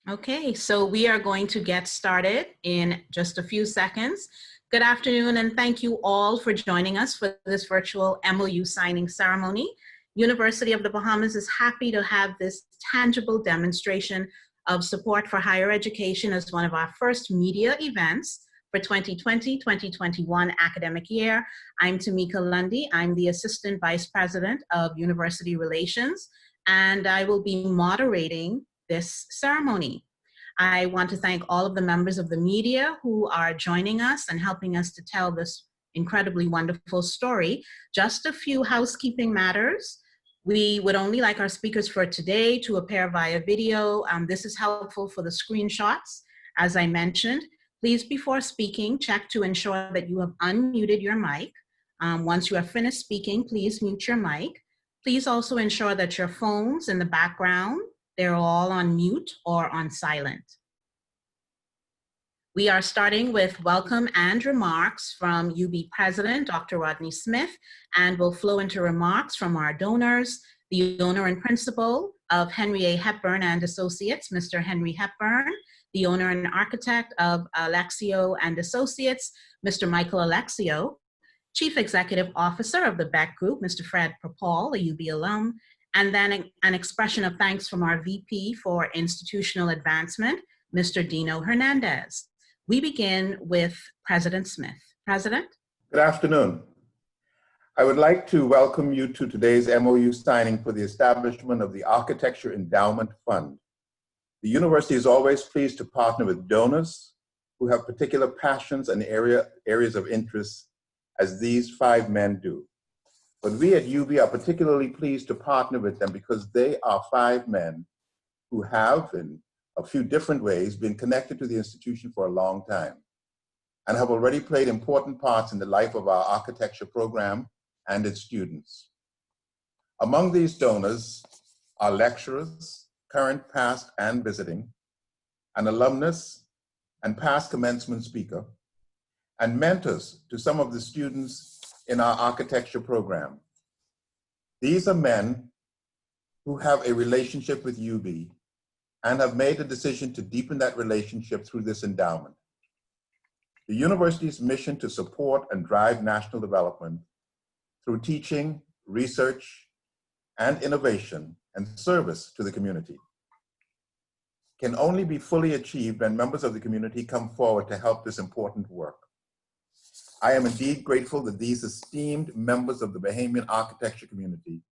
Okay, so we are going to get started in just a few seconds. Good afternoon, and thank you all for joining us for this virtual MOU signing ceremony. University of the Bahamas is happy to have this tangible demonstration of support for higher education as one of our first media events for 2020-2021 academic year. I'm Tamika Lundy. I'm the Assistant Vice President of University Relations, and I will be moderating this ceremony. I want to thank all of the members of the media who are joining us and helping us to tell this incredibly wonderful story. Just a few housekeeping matters. We would only like our speakers for today to appear via video. This is helpful for the screenshots, as I mentioned. Please, before speaking, check to ensure that you have unmuted your mic. Once you are finished speaking, please mute your mic. Please also ensure that your phones in the background, they're all on mute or on silent. We are starting with welcome and remarks from UB President, Dr. Rodney Smith, and will flow into remarks from our donors, the owner and principal of Henry A. Hepburn and Associates, Mr. Henry Hepburn, the owner and architect of Alexio and Associates, Mr. Michael Alexio, Chief Executive Officer of the Beck Group, Mr. Fred Propal, a UB alum, and then an expression of thanks from our VP for Institutional Advancement, Mr. Dino Hernandez. We begin with President Smith. President? Good afternoon. I would like to welcome you to today's MOU signing for the establishment of the Architecture Endowment Fund. The university is always pleased to partner with donors who have particular passions and areas of interest, as these five men do. But we at UB are particularly pleased to partner with them because they are five men who have, in a few different ways, been connected to the institution for a long time and have already played important parts in the life of our architecture program and its students. Among these donors are lecturers, current, past, and visiting, an alumnus and past commencement speaker, and mentors to some of the students in our architecture program. These are men who have a relationship with UB and have made a decision to deepen that relationship through this endowment. The university's mission to support and drive national development through teaching, research, and innovation and service to the community can only be fully achieved when members of the community come forward to help this important work. I am indeed grateful that these esteemed members of the Bahamian architecture community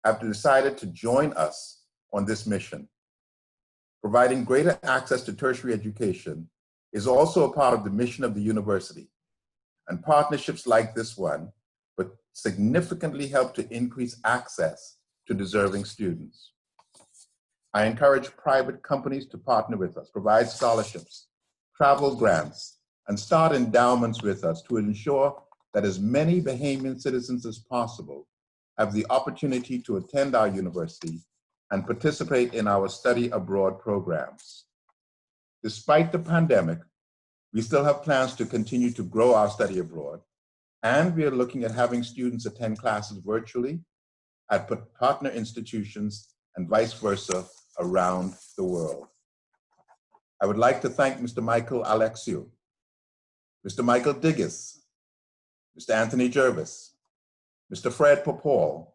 have decided to join us on this mission. Providing greater access to tertiary education is also a part of the mission of the university, and partnerships like this one would significantly help to increase access to deserving students. I encourage private companies to partner with us, provide scholarships, travel grants, and start endowments with us to ensure that as many Bahamian citizens as possible have the opportunity to attend our university and participate in our study abroad programs. Despite the pandemic, we still have plans to continue to grow our study abroad, and we are looking at having students attend classes virtually at partner institutions and vice versa around the world. I would like to thank Mr. Michael Alexio, Mr. Michael Diggis, Mr. Anthony Jervis, Mr. Fred Popal,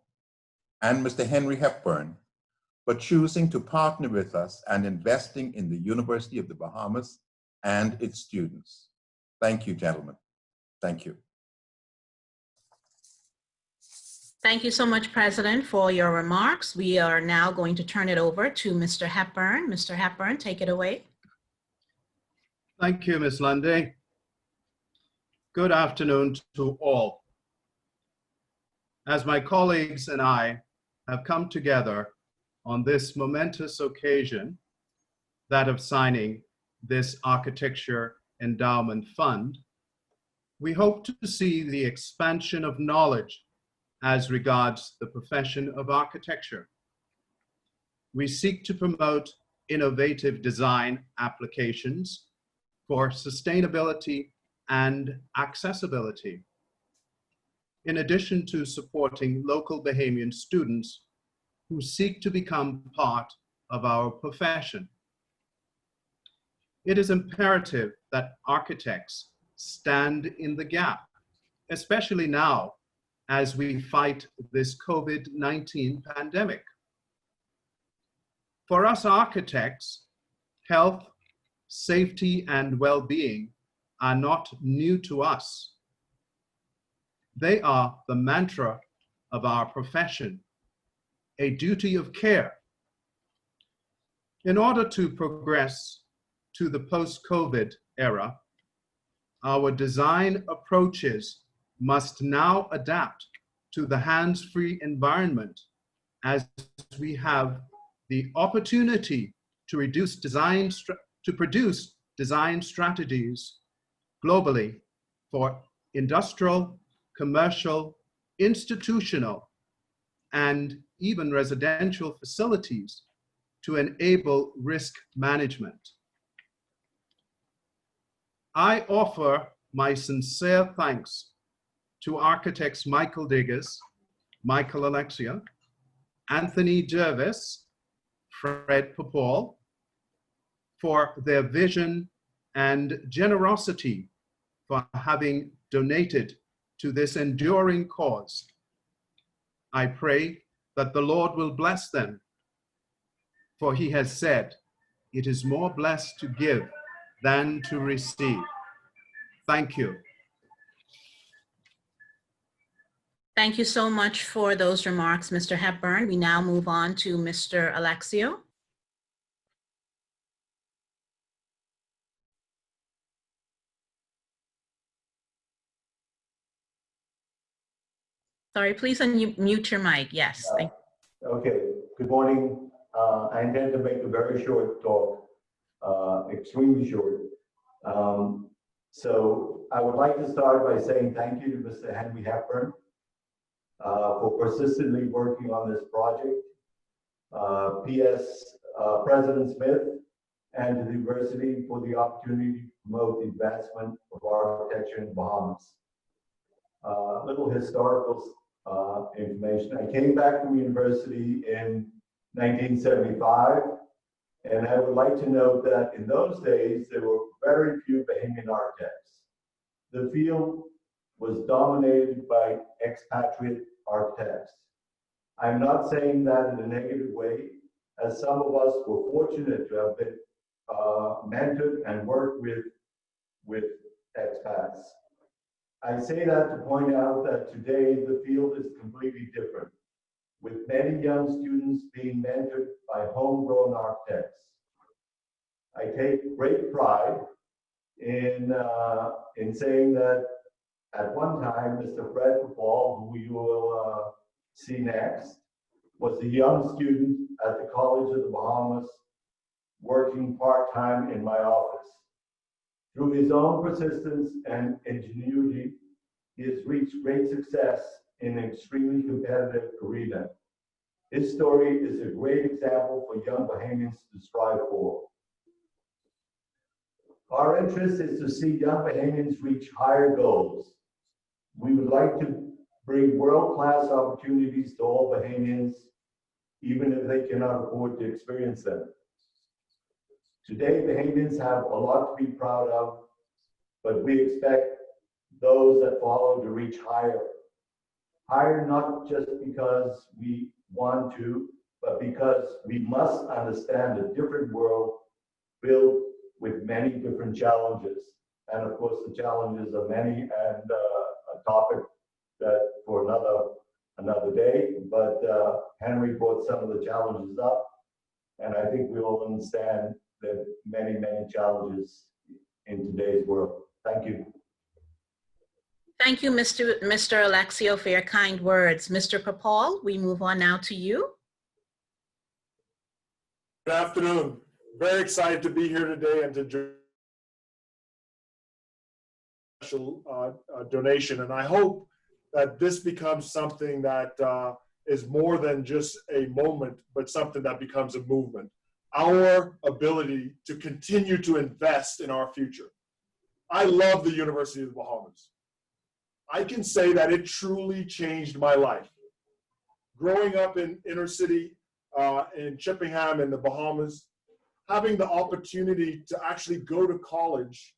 and Mr. Henry Hepburn for choosing to partner with us and investing in the University of the Bahamas and its students. Thank you, gentlemen. Thank you. Thank you so much, President, for your remarks. We are now going to turn it over to Mr. Hepburn. Mr. Hepburn, take it away. Thank you, Ms. Lundy. Good afternoon to all. As my colleagues and I have come together on this momentous occasion, that of signing this Architecture Endowment Fund, we hope to see the expansion of knowledge as regards the profession of architecture. We seek to promote innovative design applications for sustainability and accessibility, in addition to supporting local Bahamian students who seek to become part of our profession. It is imperative that architects stand in the gap, especially now as we fight this COVID-19 pandemic. For us architects, health, safety, and well-being are not new to us. They are the mantra of our profession, a duty of care. In order to progress to the post-COVID era, our design approaches must now adapt to the hands-free environment as we have the opportunity to produce design strategies globally for industrial, commercial, institutional, and even residential facilities to enable risk management. I offer my sincere thanks to architects Michael Diggers, Michael Alexia, Anthony Jervis, Fred Popol, for their vision and generosity for having donated to this enduring cause. I pray that the Lord will bless them, for he has said, "It is more blessed to give than to receive." Thank you. Thank you so much for those remarks, Mr. Hepburn. We now move on to Mr. Alexio. Sorry, please unmute your mic. Yes, thank you. Okay, good morning. I intend to make a very short talk, extremely short. So I would like to start by saying thank you to Mr. Henry Hepburn for persistently working on this project. P.S. President Smith and to the university for the opportunity to promote the advancement of architecture in the Bahamas. Little historical information. I came back from university in 1975, and I would like to note that in those days, there were very few Bahamian architects. The field was dominated by expatriate architects. I'm not saying that in a negative way, as some of us were fortunate to have been mentored and worked with expats. I say that to point out that today the field is completely different, with many young students being mentored by homegrown architects. I take great pride in saying that at one time, Mr. Fred Popol, who you will see next, was a young student at the College of the Bahamas, working part-time in my office. Through his own persistence and ingenuity, he has reached great success in an extremely competitive arena. His story is a great example for young Bahamians to strive for. Our interest is to see young Bahamians reach higher goals. We would like to bring world-class opportunities to all Bahamians, even if they cannot afford to experience them. Today, Bahamians have a lot to be proud of, but we expect those that follow to reach higher. Higher not just because we want to, but because we must understand a different world filled with many different challenges. And of course, the challenges are many, and a topic that for another day. But Henry brought some of the challenges up, and I think we all understand the many, many challenges in today's world. Thank you. Thank you, Mr. Alexio, for your kind words. Mr. Popol, we move on now to you. Good afternoon. Very excited to be here today and to join a special donation. And I hope that this becomes something that is more than just a moment, but something that becomes a movement. Our ability to continue to invest in our future. I love the University of the Bahamas. I can say that it truly changed my life. Growing up in inner city in Chippenham in the Bahamas, having the opportunity to actually go to college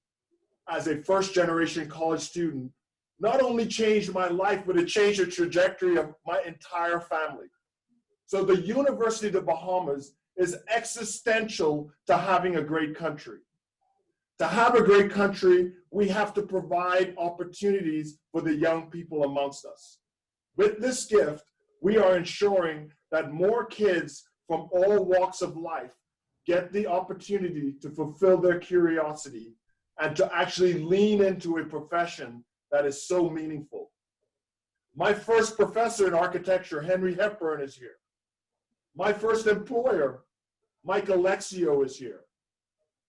as a first-generation college student not only changed my life, but it changed the trajectory of my entire family. So the University of the Bahamas is existential to having a great country. To have a great country, we have to provide opportunities for the young people amongst us. With this gift, we are ensuring that more kids from all walks of life get the opportunity to fulfill their curiosity and to actually lean into a profession that is so meaningful. My first professor in architecture, Henry Hepburn, is here. My first employer, Mike Alexio, is here.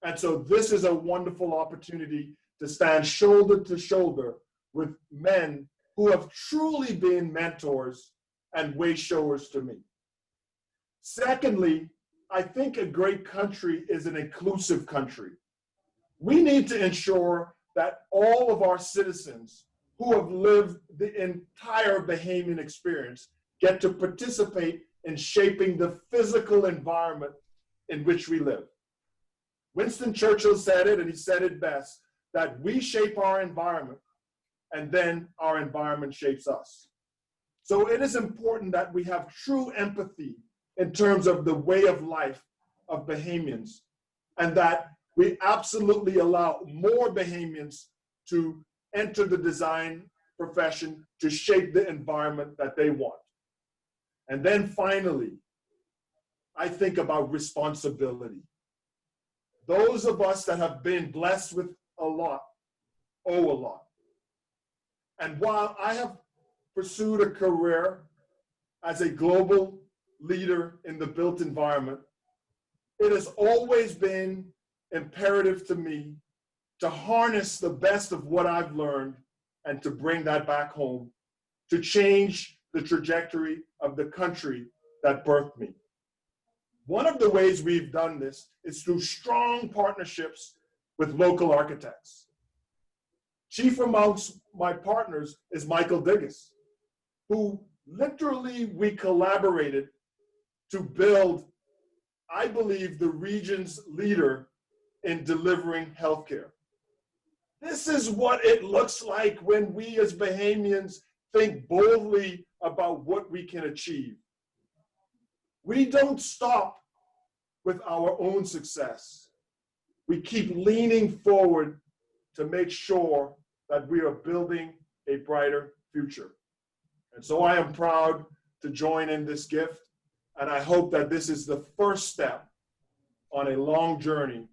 And so this is a wonderful opportunity to stand shoulder to shoulder with men who have truly been mentors and way showers to me. Secondly, I think a great country is an inclusive country. We need to ensure that all of our citizens who have lived the entire Bahamian experience get to participate in shaping the physical environment in which we live. Winston Churchill said it, and he said it best, that we shape our environment and then our environment shapes us. So it is important that we have true empathy in terms of the way of life of Bahamians, and that we absolutely allow more Bahamians to enter the design profession to shape the environment that they want. And then finally, I think about responsibility. Those of us that have been blessed with a lot owe a lot. And while I have pursued a career as a global leader in the built environment, it has always been imperative to me to harness the best of what I've learned and to bring that back home to change the trajectory of the country that birthed me. One of the ways we've done this is through strong partnerships with local architects. Chief amongst my partners is Michael Digges, who literally we collaborated to build, I believe, the region's leader in delivering healthcare. This is what it looks like when we as Bahamians think boldly about what we can achieve. We don't stop with our own success. We keep leaning forward to make sure that we are building a brighter future. And so I am proud to join in this gift, and I hope that this is the first step on a long journey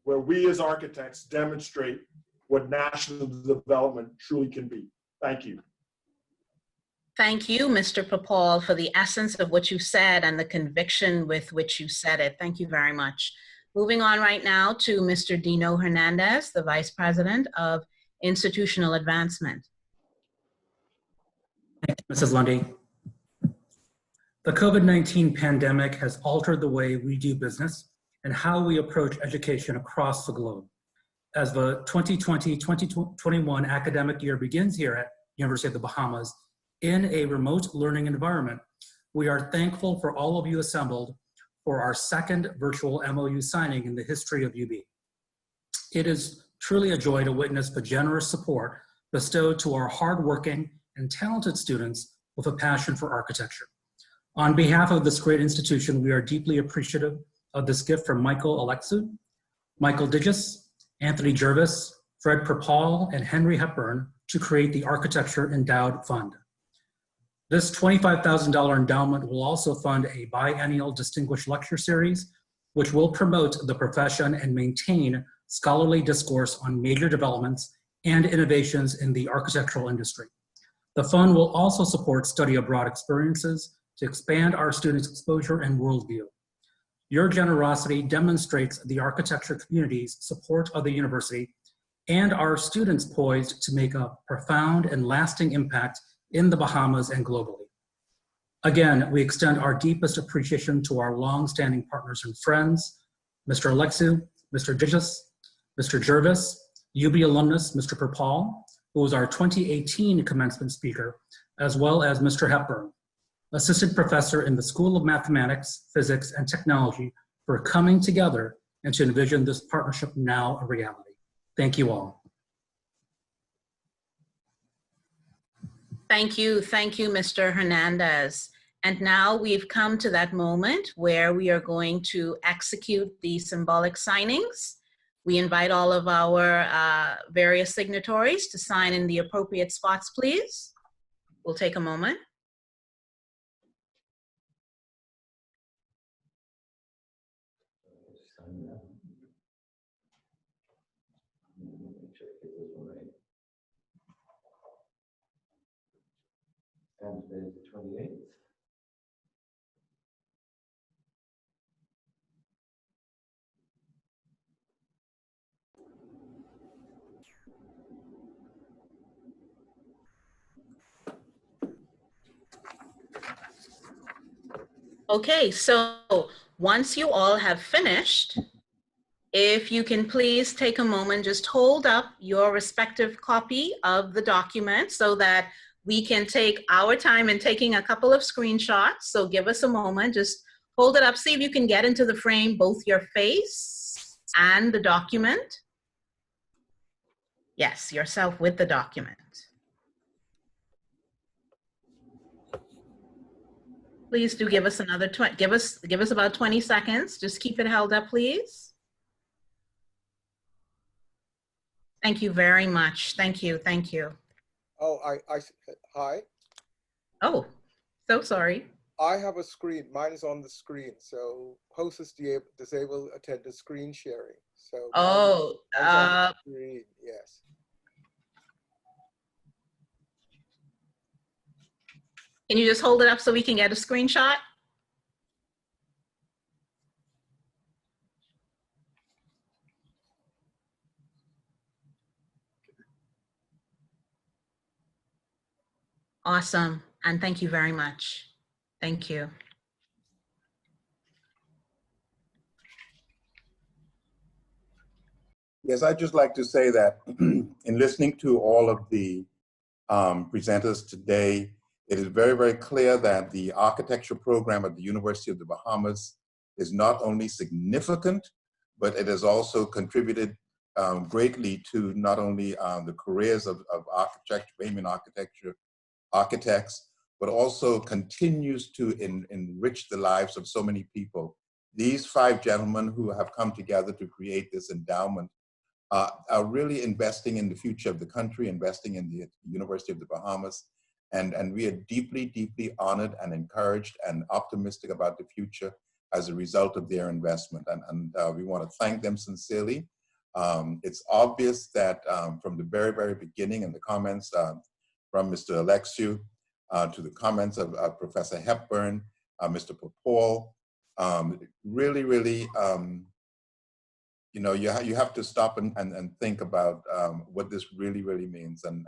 where we as architects demonstrate what national development truly can be. Thank you. Thank you, Mr. Papal, for the essence of what you said and the conviction with which you said it. Thank you very much. Moving on right now to Mr. Dino Hernandez, the Vice President of Institutional Advancement. Thank you, Mrs. Lundy. The COVID-19 pandemic has altered the way we do business and how we approach education across the globe. As the 2020-2021 academic year begins here at University of the Bahamas in a remote learning environment, we are thankful for all of you assembled for our second virtual MOU signing in the history of UB. It is truly a joy to witness the generous support bestowed to our hardworking and talented students with a passion for architecture. On behalf of this great institution, we are deeply appreciative of this gift from Michael Alexu, Michael Digges, Anthony Jervis, Fred Perpall, and Henry Hepburn to create the Architecture Endowed Fund. This $25,000 endowment will also fund a biennial distinguished lecture series, which will promote the profession and maintain scholarly discourse on major developments and innovations in the architectural industry. The fund will also support study abroad experiences to expand our students' exposure and worldview. Your generosity demonstrates the architecture community's support of the university and our students poised to make a profound and lasting impact in the Bahamas and globally. Again, we extend our deepest appreciation to our long-standing partners and friends, Mr. Alexu, Mr. Digis, Mr. Jervis, UB alumnus, Mr. Perpall, who was our 2018 commencement speaker, as well as Mr. Hepburn, assistant professor in the School of Mathematics, Physics, and Technology for coming together and to envision this partnership now a reality. Thank you all. Thank you, Mr. Hernandez. And now we've come to that moment where we are going to execute the symbolic signings. We invite all of our various signatories to sign in the appropriate spots, please. We'll take a moment. And today's the 28th. Okay, so once you all have finished, if you can please take a moment, just hold up your respective copy of the document so that we can take our time in taking a couple of screenshots. So give us a moment, just hold it up, see if you can get into the frame both your face and the document. Yes, yourself with the document. Please do give us another, give us about 20 seconds. Just keep it held up, please. Thank you very much. Thank you, thank you. Oh, hi. Oh, so sorry. I have a screen. Mine is on the screen. So host is disable attendant screen sharing. So Oh, mine's on the screen. Yes. can you just hold it up so we can get a screenshot? Awesome, and thank you very much. Thank you. Yes, I'd just like to say that in listening to all of the presenters today, it is very, very clear that the architecture program at the University of the Bahamas is not only significant, but it has also contributed greatly to not only the careers of architecture, Bahamian architects, but also continues to enrich the lives of so many people. These 5 gentlemen who have come together to create this endowment are really investing in the future of the country, investing in the University of the Bahamas. And we are deeply, deeply honored and encouraged and optimistic about the future as a result of their investment. And we want to thank them sincerely. It's obvious that from the very, very beginning and the comments from Mr. Alexiou to the comments of Professor Hepburn, Mr. Popol, really, really, you know, you have to stop and think about what this really, really means. And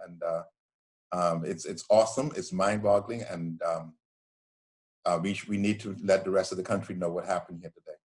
it's awesome, it's mind-boggling, and we need to let the rest of the country know what happened here today.